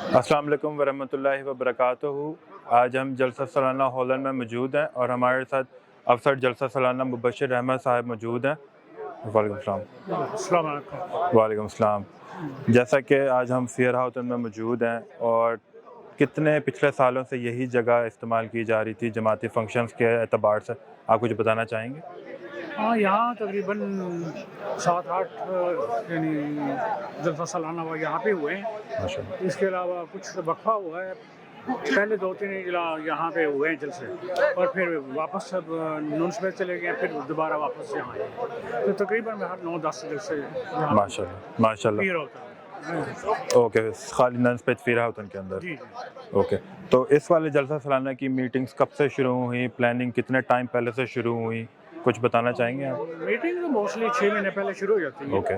अस्सलाम वालेकुम वरहमतुल्लाहि वबरकातुहू। आज हम जलसा सालाना हॉलैंड में मौजूद हैं और हमारे साथ अफसर जलसा सालाना मुबश्शिर अहमद साहब मौजूद हैं। वालेकुम सलाम। अस्सलाम वालेकुम। वालेकुम सलाम। जैसा कि आज हम फेयर हाउस में मौजूद हैं और कितने पिछले सालों से यही जगह इस्तेमाल की जा रही थी जमाती फंक्शंस के एतबार से, आप कुछ बताना चाहेंगे? हाँ, यहाँ तकरीबन 7-8 यानी जलसा सालाना वो यहाँ पे हुए हैं। माशाअल्लाह। इसके अलावा कुछ वक्फा हुआ है, पहले 2-3 यहाँ पे हुए हैं जलसे, और फिर वापस सब नुन्स में चले गए, फिर दोबारा वापस यहाँ आए। तो तकरीबन हर 9-10 जलसे यहाँ माशाअल्लाह माशाअल्लाह। पीर होता है। ओके, खाली नंस पे फेयर हाउस के अंदर। जी। ओके, तो इस वाले जलसा सालाना की मीटिंग्स कब से शुरू हुई, प्लानिंग कितने टाइम पहले से शुरू हुई, कुछ बताना चाहेंगे आप? मीटिंग तो मोस्टली 6 महीने पहले शुरू हो जाती है। ओके।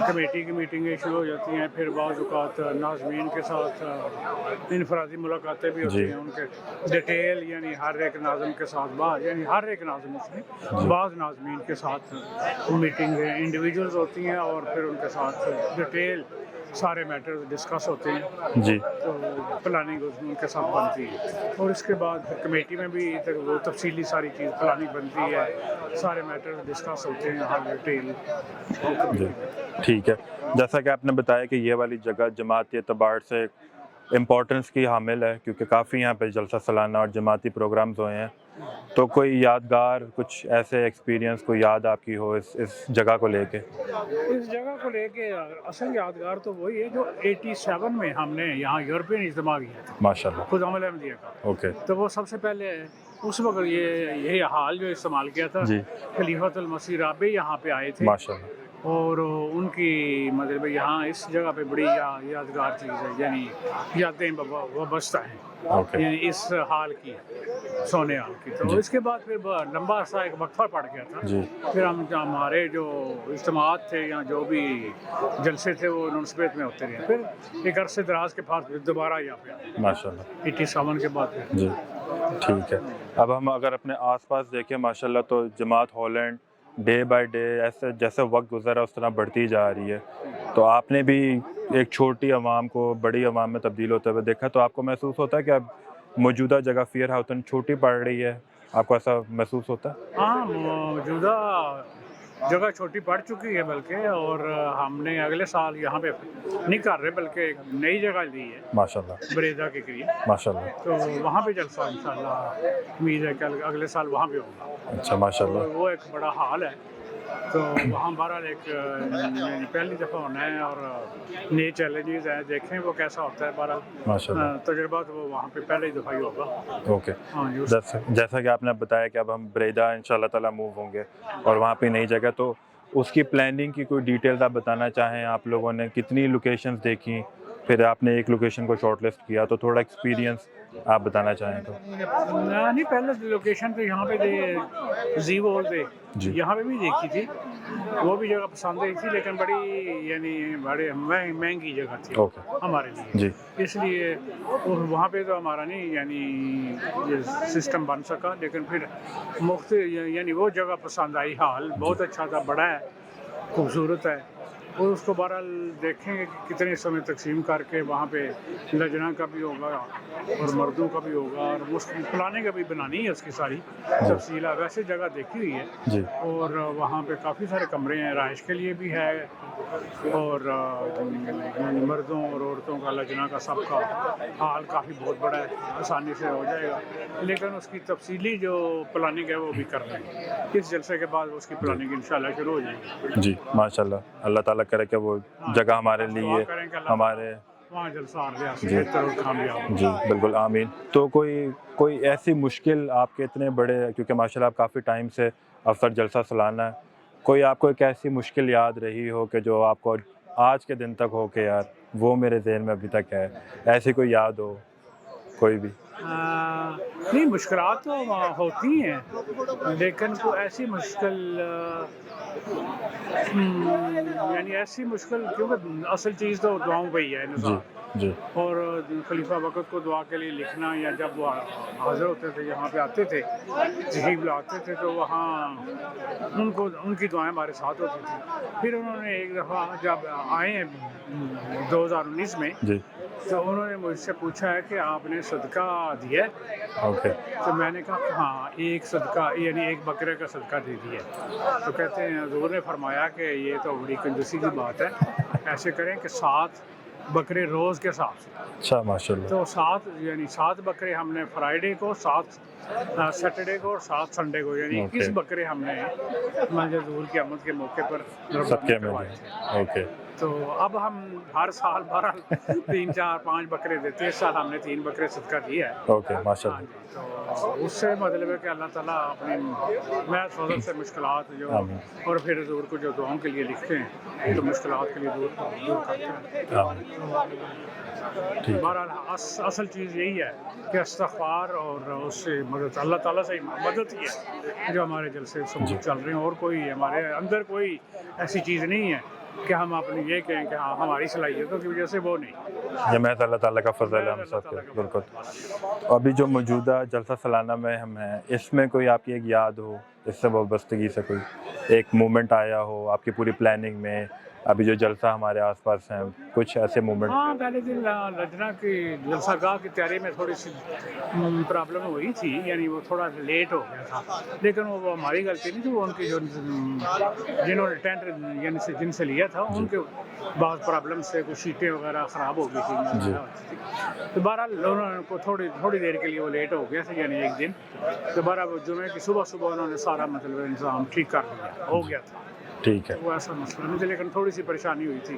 कमेटी की मीटिंगें शुरू हो जाती हैं, फिर बाज़ औक़ात नाज़मीन के साथ इनफरादी मुलाकातें भी होती हैं, उनके डिटेल यानी हर एक नाज़िम के साथ यानी हर एक नाज़िम उसमें बाज़ नाज़मीन के साथ मीटिंगें इंडिविजुअल्स होती हैं और फिर उनके साथ डिटेल सारे मैटर्स डिस्कस होते हैं जी। तो प्लानिंग उनके साथ बनती है, और इसके बाद फिर कमेटी में भी वो तफसीली सारी चीज़ प्लानिंग बनती है, सारे मैटर्स डिस्कस होते हैं हर डिटेल। जी ठीक है, जैसा कि आपने बताया कि ये वाली जगह जमाती एतबार से इम्पोर्टेंस की हामिल है क्योंकि काफ़ी यहाँ पे जलसा सालाना और जमाती प्रोग्राम्स हुए हैं, तो कोई यादगार कुछ ऐसे एक्सपीरियंस कोई याद आपकी हो इस जगह को लेके? इस जगह को लेके असल यादगार तो वही है जो 87 में हमने यहाँ यूरोपियन इज्तिमा किया था माशाल्लाह। खुद अमल अहमदिया का। ओके। तो वो सबसे पहले उस वक्त यही हाल जो इस्तेमाल किया था, खलीफतुल मसीह राबी यहाँ पे आए थे माशाल्लाह, और उनकी मतलब यहाँ इस जगह पे बड़ी यादगार चीज़ है, यानी यादें वाबस्ता हैं यानी इस हाल की, सोने हाल की। तो इसके बाद फिर लंबा अर्सा एक वक्फा पड़ गया था। फिर हमारे जो इज्तिमात थे या जो भी जलसे थे वो नुनस्बेत में होते रहे, फिर एक अरसे दराज के बाद फिर दोबारा यहाँ पे माशाल्लाह 87 के बाद फिर। जी ठीक है। अब हम अगर अपने आसपास देखें माशाल्लाह तो जमात हॉलैंड डे बाय डे ऐसे जैसे वक्त गुजरा उस तरह बढ़ती जा रही है, तो आपने भी एक छोटी आवाम को बड़ी आवाम में तब्दील होते हुए देखा, तो आपको महसूस होता है कि अब मौजूदा जगह फेयर हाउस छोटी पड़ रही है, आपको ऐसा महसूस होता है? हाँ, मौजूदा जगह छोटी पड़ चुकी है बल्कि, और हमने अगले साल यहाँ पे नहीं कर रहे बल्कि एक नई जगह ली है माशाल्लाह बरेदा के करीब माशाल्लाह। तो वहाँ पे जलसा इंशाल्लाह उम्मीद है कि अगले साल वहाँ पे होगा। अच्छा माशाल्लाह। तो वो एक बड़ा हाल है, तो वहाँ बहरहाल एक पहली दफ़ा होना है और नए चैलेंजेस हैं, देखें वो कैसा होता है। बहरहाल माशाल्लाह तजुर्बा तो वो वहाँ पे पहली दफ़ा ही होगा। ओके। हाँ जी। जैसा कि आपने बताया कि अब हम बरेदा इंशाल्लाह ताला मूव होंगे और वहाँ पे नई जगह, तो उसकी प्लानिंग की कोई डिटेल्स आप बताना चाहें? आप लोगों ने कितनी लोकेशंस देखी, फिर आपने एक लोकेशन को शॉर्टलिस्ट किया, तो थोड़ा एक्सपीरियंस आप बताना चाहें तो? नहीं, पहले लोकेशन तो यहाँ पे थे ज़ीवोल थे, यहाँ पे भी देखी थी, वो भी जगह पसंद आई थी, लेकिन बड़ी यानी बड़े महंगी जगह थी हमारे लिए जी। इसलिए वहाँ पे तो हमारा नहीं यानी ये सिस्टम बन सका, लेकिन फिर मुख्त यानी वो जगह पसंद आई, हाल बहुत अच्छा था, बड़ा है, खूबसूरत है, और उसको बहरहाल देखेंगे कि कितने समय तकसीम करके वहाँ पे लजना का भी होगा और मर्दों का भी होगा, और उसकी प्लानिंग अभी बनानी है उसकी सारी तफसीला। वैसे जगह देखी हुई है जी। और वहाँ पे काफ़ी सारे कमरे हैं, रहाइश के लिए भी है, और मर्दों और औरतों का लजना का सबका हाल काफ़ी बहुत बड़ा है, आसानी से हो जाएगा, लेकिन उसकी तफसीली जो प्लानिंग है वो भी कर रहे हैं। इस जलसे के बाद उसकी प्लानिंग इंशाल्लाह शुरू हो जाएगी। जी माशाल्लाह, अल्लाह ताला करे कि वो जगह हमारे लिए हमारे वहाँ जलसा कामयाब। जी बिल्कुल आमीन। तो कोई ऐसी मुश्किल आपके इतने बड़े, क्योंकि माशाल्लाह आप काफ़ी टाइम से अफसर जलसा सालाना है, कोई आपको एक ऐसी मुश्किल याद रही हो कि जो आपको आज के दिन तक हो कि यार वो मेरे ज़हन में अभी तक है, ऐसी कोई याद हो कोई भी? नहीं, मुश्किलात तो होती हैं, लेकिन कोई ऐसी मुश्किल यानी ऐसी मुश्किल, क्योंकि असल चीज़ तो दुआओं पे ही है इंसान, जी। और खलीफा वक़्त को दुआ के लिए लिखना, या जब वो हाज़िर होते थे यहाँ पे आते थे, तशरीफ़ लाते थे, तो वहाँ उनकी दुआएं हमारे साथ होती थी। फिर उन्होंने एक दफ़ा जब आए हैं 2019 में, تو انہوں نے مجھ سے پوچھا ہے کہ آپ نے صدقہ دیا ہے؟ اوکے تو میں نے کہا کہ ہاں ایک صدقہ یعنی ایک بکرے کا صدقہ دے دیا ہے۔ تو کہتے ہیں حضور نے فرمایا کہ یہ تو بڑی کنجوسی کی بات ہے، ایسے کریں کہ 7 بکرے روز کے حساب سے، اچھا ماشاء اللہ تو 7 بکرے ہم نے فرائیڈے کو، 7 سیٹرڈے کو اور 7 سنڈے کو، یعنی 21 بکرے ہم نے مسجد حضور کی آمد کے موقع پر صدقے میں کروائے دیں۔ تھے۔ اوکے تو اب ہم ہر سال 3 4 5 بکرے دیتے ہیں، اس سال ہم نے 3 بکرے صدقہ دیا ہے۔ اوکے ماشاء ہاں اللہ جی، تو اس سے مطلب ہے کہ اللہ تعالیٰ اپنی محض فضل سے مشکلات جو آمین۔ اور پھر حضور کو جو دعاؤں کے لیے لکھتے ہیں تو مشکلات کے لیے دور کرتے ہیں۔ آمین ٹھیک ہے بہرحال اصل چیز یہی ہے کہ استغفار اور اس سے مدد، اللہ تعالیٰ سے مدد ہی ہے جو ہمارے جلسے ثبوت چل رہے ہیں، اور کوئی ہمارے اندر کوئی ایسی چیز نہیں ہے کہ ہم اپنی یہ کہیں کہ ہاں ہماری صلاحیتوں کی وجہ سے وہ نہیں۔ یہ محض اللہ تعالیٰ کا فضل ہے ہم سب کے بالکل۔ ابھی جو موجودہ جلسہ سالانہ میں ہم ہیں، اس میں کوئی آپ کی ایک یاد ہو، اس سے وابستگی سے کوئی ایک مومنٹ آیا ہو آپ کی پوری پلاننگ میں، ابھی جو جلسہ ہمارے آس پاس ہیں، کچھ ایسے مومنٹ؟ ہاں پہلے دن لجنا کی جلسہ گاہ کی تیاری میں تھوڑی سی پرابلم ہوئی تھی، یعنی وہ تھوڑا لیٹ ہو گیا تھا، لیکن وہ ہماری غلطی نہیں تھی، وہ ان کی جو جنہوں نے ٹینٹ یعنی جن سے لیا تھا ان کے بعض پرابلم سے کچھ شیٹیں وغیرہ خراب ہو گئی تھیں، تو بہرحال انہوں کو تھوڑی دیر کے لیے وہ لیٹ ہو گیا تھا، یعنی ایک دن، تو بہرحال جمعے کی صبح انہوں نے سارا مطلب انتظام ٹھیک کر لیا، ہو گیا تھا۔ ٹھیک ہے وہ ایسا مسئلہ نہیں تھا، لیکن تھوڑی سی پریشانی ہوئی تھی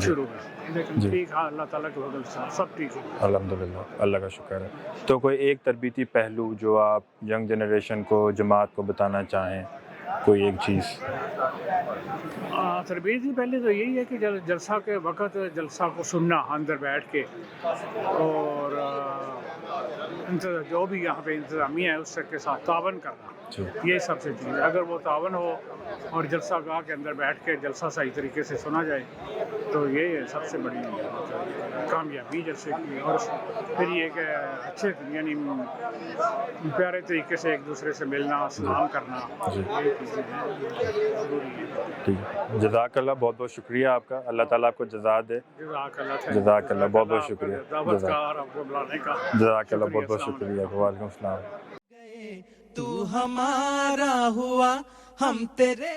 شروع میں، لیکن ٹھیک ہے، اللہ تعالیٰ کے فضل سے سب ٹھیک ہے۔ الحمدللہ، اللہ کا شکر ہے۔ تو کوئی ایک تربیتی پہلو جو آپ ینگ جنریشن کو، جماعت کو بتانا چاہیں، کوئی ایک چیز؟ تربیت ہی پہلے تو یہی ہے کہ جلسہ کے وقت جلسہ کو سننا اندر بیٹھ کے، اور جو بھی یہاں پہ انتظامیہ ہے اس کے ساتھ تعاون کرنا، یہ سب سے چیز ہے۔ اگر وہ تعاون ہو اور جلسہ گاہ کے اندر بیٹھ کے جلسہ صحیح طریقے سے سنا جائے تو یہ سب سے بڑی کامیابی جلسے کی، اور پھر یہ کہ اچھے یعنی پیارے طریقے سے ایک دوسرے سے ملنا، سلام کرنا، یہ چیزیں ہیں ضروری ہے۔ ٹھیک ہے، جزاک اللہ، بہت بہت شکریہ آپ کا، اللہ تعالیٰ آپ کو جزا دے۔ جزاک اللہ، جزاک اللہ، بہت بہت شکریہ۔ دعوت کا اور آپ کو بلانے کا جزاک اللہ، بہت بہت شکریہ۔ وعلیکم السلام۔ تو ہمارا ہوا، ہم تیرے